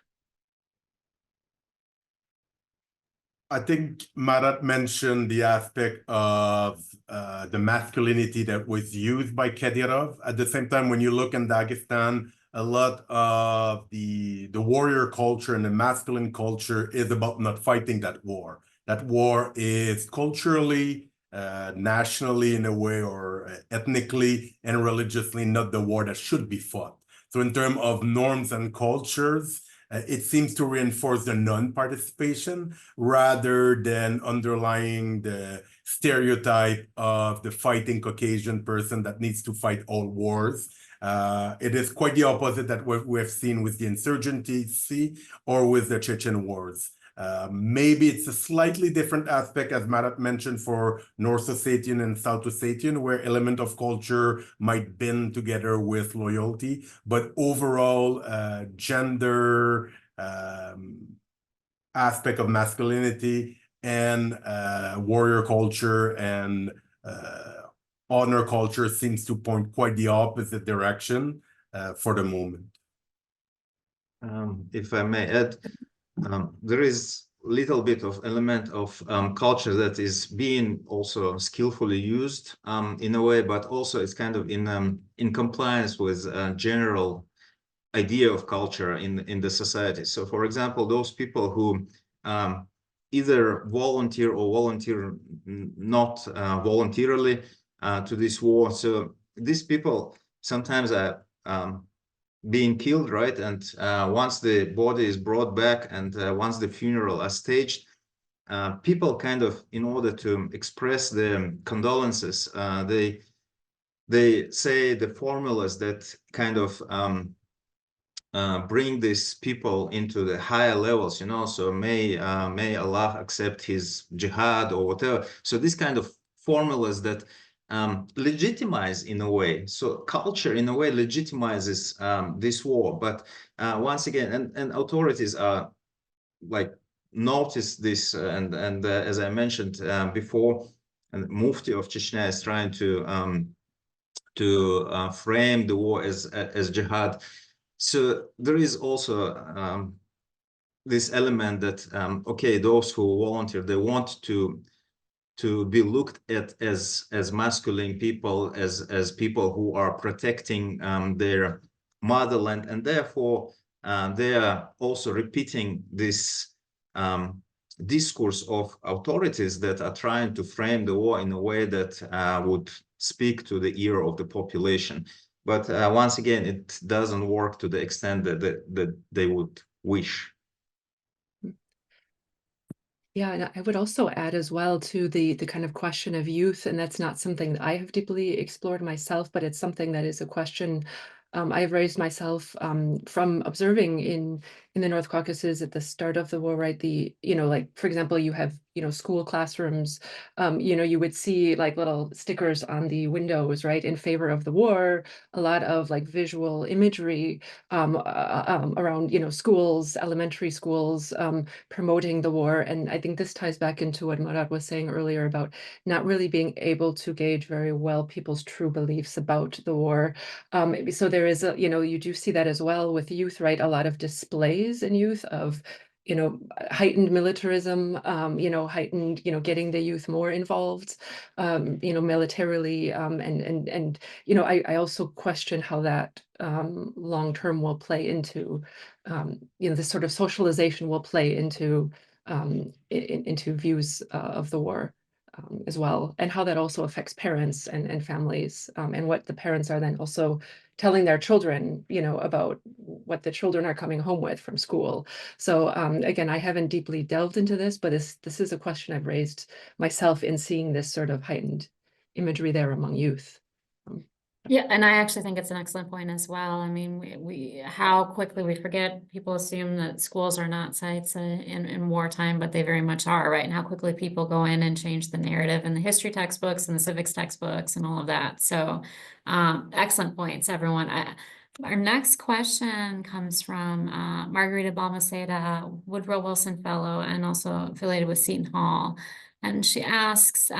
I think Marat mentioned the aspect of the masculinity that was used by Kadyrov. At the same time, when you look in Dagestan, a lot of the warrior culture and the masculine culture is about not fighting that war. That war is culturally, nationally in a way, or ethnically and religiously not the war that should be fought. So in terms of norms and cultures, it seems to reinforce the non-participation rather than underlying the stereotype of the fighting Caucasian person that needs to fight all wars. It is quite the opposite that we've seen with the insurgency or with the Chechen wars. Maybe it's a slightly different aspect, as Marat mentioned, for North Ossetian and South Ossetian, where element of culture might bend together with loyalty. But overall, gender aspect of masculinity and warrior culture and honor culture seems to point quite the opposite direction for the moment. If I may add, there is a little bit of element of culture that is being also skillfully used in a way, but also it's kind of in compliance with general idea of culture in the society. So, for example, those people who either volunteer or volunteer not voluntarily to this war. So these people sometimes are being killed, right? And once the body is brought back and once the funeral is staged, people kind of, in order to express their condolences, they say the formulas that kind of bring these people into the higher levels, you know, so may Allah accept his jihad or whatever. So this kind of formulas that legitimize in a way. So culture in a way legitimizes this war. But once again, and authorities are like notice this, and as I mentioned before, and Mufti of Chechnya is trying to frame the war as jihad. So there is also this element that okay, those who volunteer, they want to be looked at as masculine people, as people who are protecting their motherland, and therefore they are also repeating this discourse of authorities that are trying to frame the war in a way that would speak to the ear of the population. But once again, it doesn't work to the extent that they would wish. Yeah, and I would also add as well to the kind of question of youth, and that's not something that I have deeply explored myself, but it's something that is a question I've raised myself from observing in the North Caucasus at the start of the war, right? Like, for example, you have, school classrooms, you would see like little stickers on the windows, right, in favor of the war, a lot of like visual imagery around, schools, elementary schools, promoting the war. And I think this ties back into what Marat was saying earlier about not really being able to gauge very well people's true beliefs about the war. So there is you do see that as well with youth, right? A lot of displays in youth of heightened militarism, heightened, getting the youth more involved, militarily, and I also question how that long term will play into this sort of socialization will play into views of the war. as well, and how that also affects parents and families, and what the parents are then also telling their children, about what the children are coming home with from school. So again, I haven't deeply delved into this, but this is a question I've raised myself in seeing this sort of heightened imagery there among youth. Yeah, and I actually think it's an excellent point as well. I mean, we how quickly we forget. People assume that schools are not sites in wartime, but they very much are, right? And how quickly people go in and change the narrative in the history textbooks and the civics textbooks and all of that. So, excellent points, everyone. Our next question comes from Margarita Balmaceda, Woodrow Wilson Fellow, and also affiliated with Seton Hall. And she asks,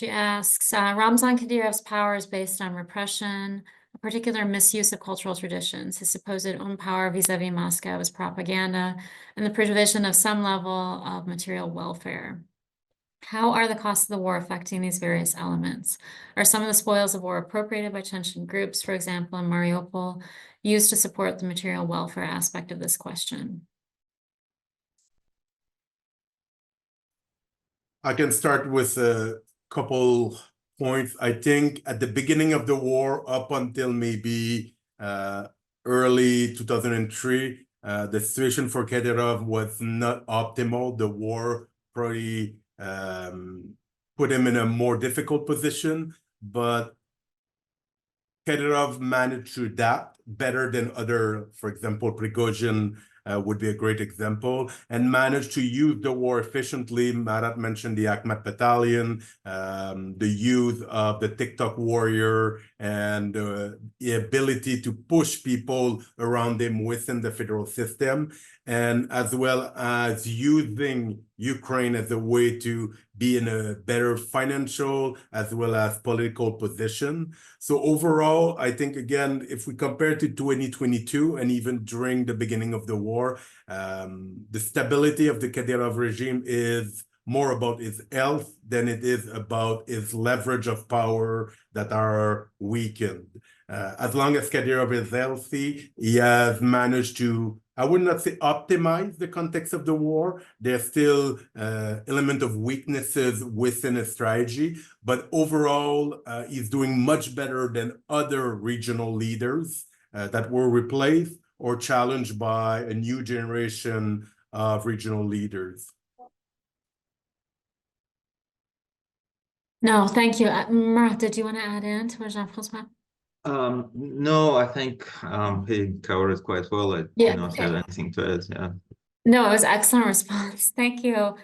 Ramzan Kadyrov's power is based on repression, a particular misuse of cultural traditions, his supposed own power vis-a-vis Moscow is propaganda, and the provision of some level of material welfare. How are the costs of the war affecting these various elements? Are some of the spoils of war appropriated by Chechen groups, for example, in Mariupol, used to support the material welfare aspect of this question? I can start with a couple points. I think at the beginning of the war, up until maybe early 2003, the situation for Kadyrov was not optimal. The war probably put him in a more difficult position, but Kadyrov managed to adapt better than other, for example, Prigozhin would be a great example, and managed to use the war efficiently. Marat mentioned the Akhmat Battalion, the use of the TikTok warrior, and the ability to push people around him within the federal system, and as well as using Ukraine as a way to be in a better financial as well as political position. So overall, I think, again, if we compare to 2022 and even during the beginning of the war, the stability of the Kadyrov regime is more about his health than it is about his leverage of power that are weakened. As long as Kadyrov is healthy, he has managed to, I would not say optimize the context of the war. There's still element of weaknesses within his strategy, but overall, he's doing much better than other regional leaders that were replaced or challenged by a new generation of regional leaders. No, thank you. Marat, did you want to add in to what Jean-Francois? No, I think he covered it quite well. I do not have anything to add. Yeah. No, it was excellent response. Thank you.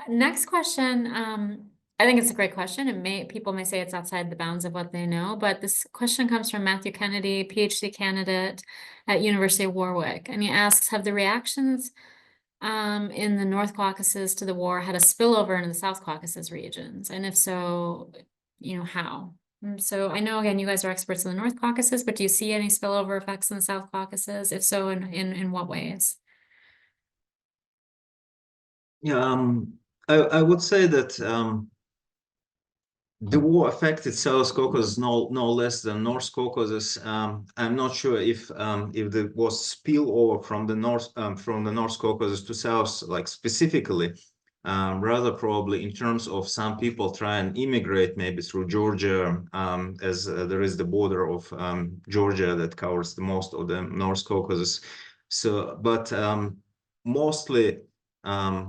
Next question. I think it's a great question. People may say it's outside the bounds of what they know, but this question comes from Matthew Kennedy, PhD candidate at University of Warwick, and he asks, have the reactions in the North Caucasus to the war had a spillover into the South Caucasus regions? And if so, how? So I know, again, you guys are experts in the North Caucasus, but do you see any spillover effects in the South Caucasus? If so, in what ways? Yeah, I would say that the war affected South Caucasus no less than North Caucasus. I'm not sure if there was spillover from the North Caucasus to South, like specifically. Rather probably in terms of some people try and immigrate maybe through Georgia, as there is the border of Georgia that covers the most of the North Caucasus. So, but mostly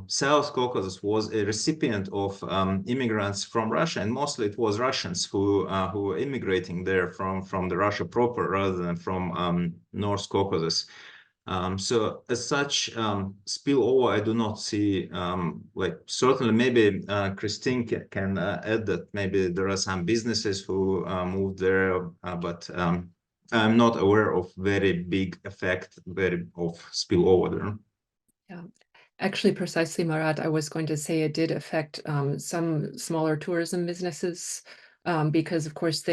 South Caucasus was a recipient of immigrants from Russia, and mostly it was Russians who were immigrating there from the Russia proper rather than from North Caucasus. So as such, spillover, I do not see, like certainly maybe Christine can add that maybe there are some businesses who moved there, but I'm not aware of very big effect of spillover there. Yeah. Actually, precisely, Marat, I was going to say it did affect some smaller tourism businesses because, of course,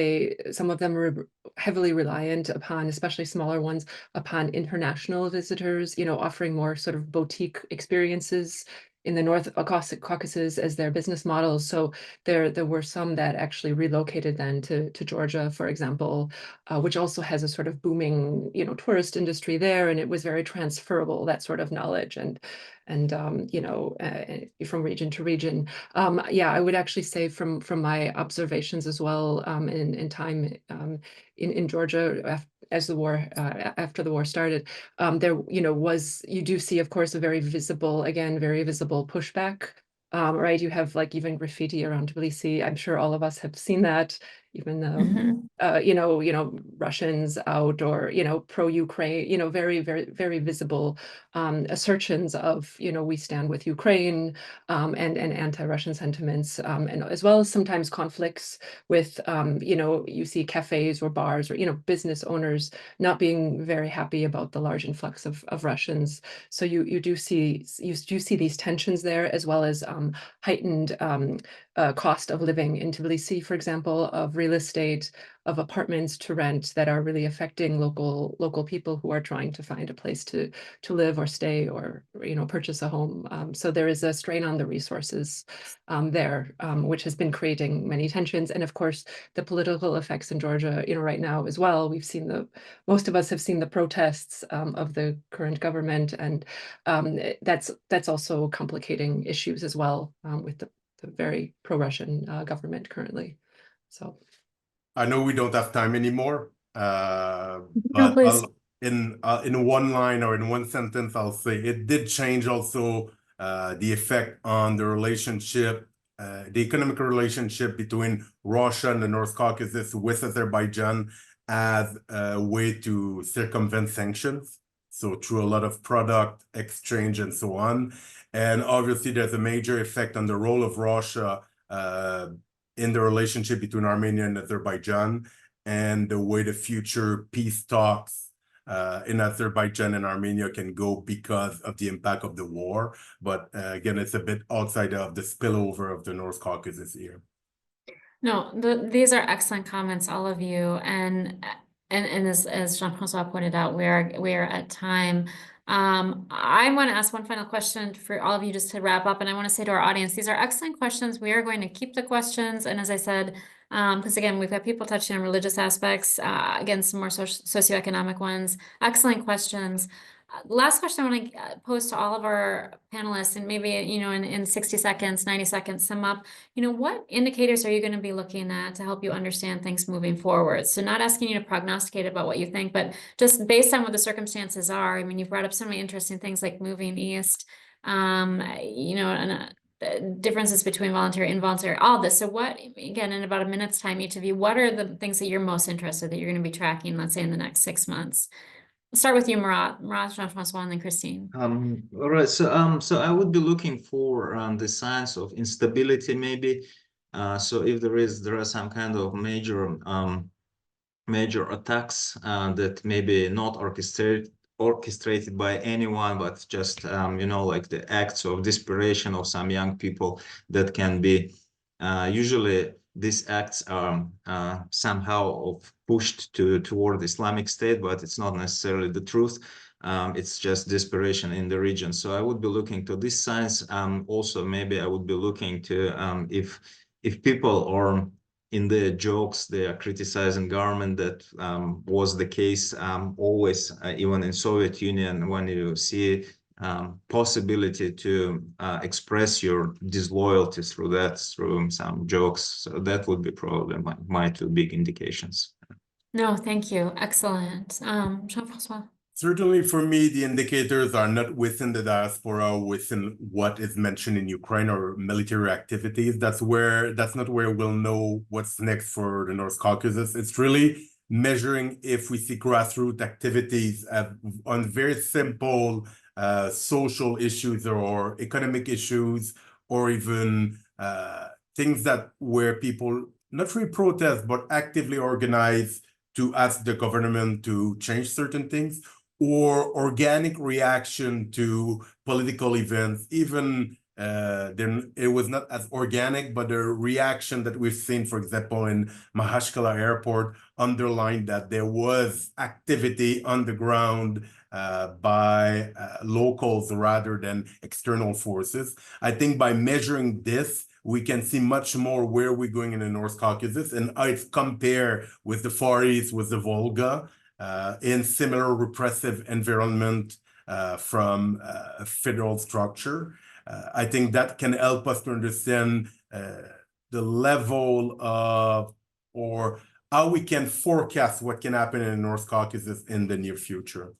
some of them were heavily reliant upon, especially smaller ones, upon international visitors, offering more sort of boutique experiences in the North Caucasus as their business models. So there were some that actually relocated then to Georgia, for example, which also has a sort of booming, tourist industry there, and it was very transferable, that sort of knowledge, and from region to region. Yeah, I would actually say from my observations as well, in time in Georgia as the war after the war started, there you do see, of course, a very visible pushback. Right, you have like even graffiti around Tbilisi. I'm sure all of us have seen that. Even Russians out, or pro-Ukraine, very, very, very visible assertions of we stand with Ukraine, and anti-Russian sentiments, and as well as sometimes conflicts with you see cafes or bars or business owners not being very happy about the large influx of Russians. So you do see these tensions there, as well as heightened cost of living in Tbilisi, for example, of real estate, of apartments to rent, that are really affecting local people who are trying to find a place to live or stay, or purchase a home. So there is a strain on the resources there, which has been creating many tensions. And of course, the political effects in Georgia, right now as well. We've seen most of us have seen the protests of the current government, and that's also complicating issues as well, with the very pro-Russian government currently. So I know we don't have time anymore, No, but please. in one line or in one sentence, I'll say it did change also the effect on the relationship, the economic relationship between Russia and the North Caucasus with Azerbaijan, as a way to circumvent sanctions. So through a lot of product exchange and so on. And obviously there's a major effect on the role of Russia in the relationship between Armenia and Azerbaijan, and the way the future peace talks in Azerbaijan and Armenia can go because of the impact of the war. But again, it's a bit outside of the spillover of the North Caucasus here. No, these are excellent comments, all of you, and as Jean-Francois pointed out, we are at time. I want to ask one final question for all of you just to wrap up, and I want to say to our audience, these are excellent questions. We are going to keep the questions, and as I said, because again, we've got people touching on religious aspects, again, some more socioeconomic ones. Excellent questions. Last question I want to pose to all of our panelists, and maybe in 60 seconds, 90 seconds, sum up. What indicators are you going to be looking at to help you understand things moving forward? So not asking you to prognosticate about what you think, but just based on what the circumstances are. I mean, you've brought up so many interesting things like moving east, and differences between voluntary and involuntary, all this. So what, again, in about a minute's time, each of you, what are the things that you're most interested that you're going to be tracking, let's say in the next 6 months? I'll start with you, Marat, Jean-Francois, and then Christine. All right. So I would be looking for the signs of instability, maybe. So if there are some kind of major attacks that maybe not orchestrated by anyone, but just like the acts of desperation of some young people that can be usually. These acts are somehow pushed toward Islamic State, but it's not necessarily the truth. It's just desperation in the region. So I would be looking to these signs. Also, maybe I would be looking to if people are in their jokes, they are criticizing government. That was the case always, even in Soviet Union, when you see possibility to express your disloyalty through some jokes. So that would be probably my two big indications. No, thank you. Excellent. Jean-Francois. Certainly for me, the indicators are not within the diaspora, within what is mentioned in Ukraine or military activities. That's not where we'll know what's next for the North Caucasus. It's really measuring if we see grassroots activities on very simple social issues or economic issues, or even things where people not really protest, but actively organize to ask the government to change certain things, or organic reaction to political events, even it was not as organic, but the reaction that we've seen, for example, in Mahashkala Airport, underlined that there was activity on the ground by locals rather than external forces. I think by measuring this, we can see much more where we're going in the North Caucasus and how it's compared with the Far East, with the Volga, in similar repressive environment from a federal structure. I think that can help us to understand the level of, or how we can forecast what can happen in the North Caucasus in the near future.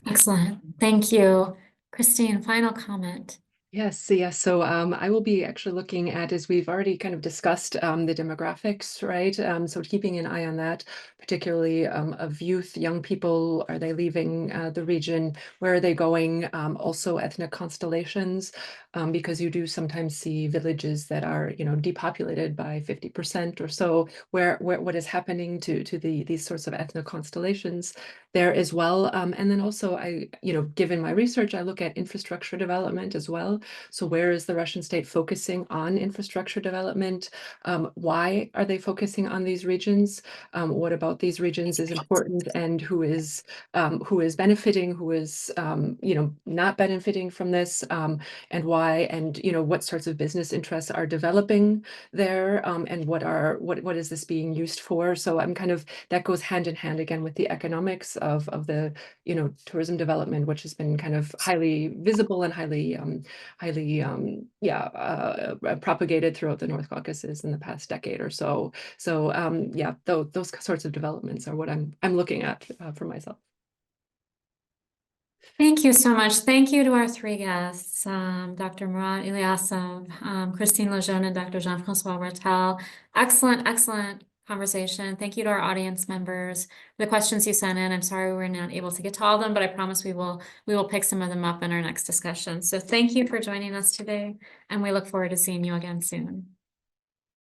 Excellent. Thank you. Christine, final comment. Yes, yes. So I will be actually looking at, as we've already kind of discussed, the demographics, right? So keeping an eye on that, particularly of youth, young people. Are they leaving the region? Where are they going? Also ethnic constellations, because you do sometimes see villages that are, depopulated by 50% or so. What is happening to these sorts of ethnic constellations there as well? And then also given my research, I look at infrastructure development as well. So where is the Russian state focusing on infrastructure development? Why are they focusing on these regions? What about these regions is important, and who is benefiting, who is not benefiting from this, and why, and what sorts of business interests are developing there, and what is this being used for? So that goes hand in hand again with the economics of the tourism development, which has been kind of highly visible and highly propagated throughout the North Caucasus in the past decade or so. So those sorts of developments are what I'm looking at for myself. Thank you so much. Thank you to our three guests, Dr. Marat Ilyasov, Christine Lejeune, and Dr. Jean-Francois Ratelle. Excellent, excellent conversation. Thank you to our audience members for the questions you sent in. I'm sorry we were not able to get to all of them, but I promise we will pick some of them up in our next discussion. So thank you for joining us today, and we look forward to seeing you again soon.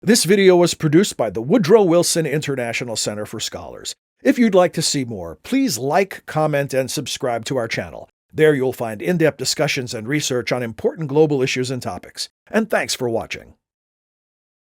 This video was produced by the Woodrow Wilson International Center for Scholars. If you'd like to see more, please like, comment, and subscribe to our channel. There you'll find in-depth discussions and research on important global issues and topics. And thanks for watching.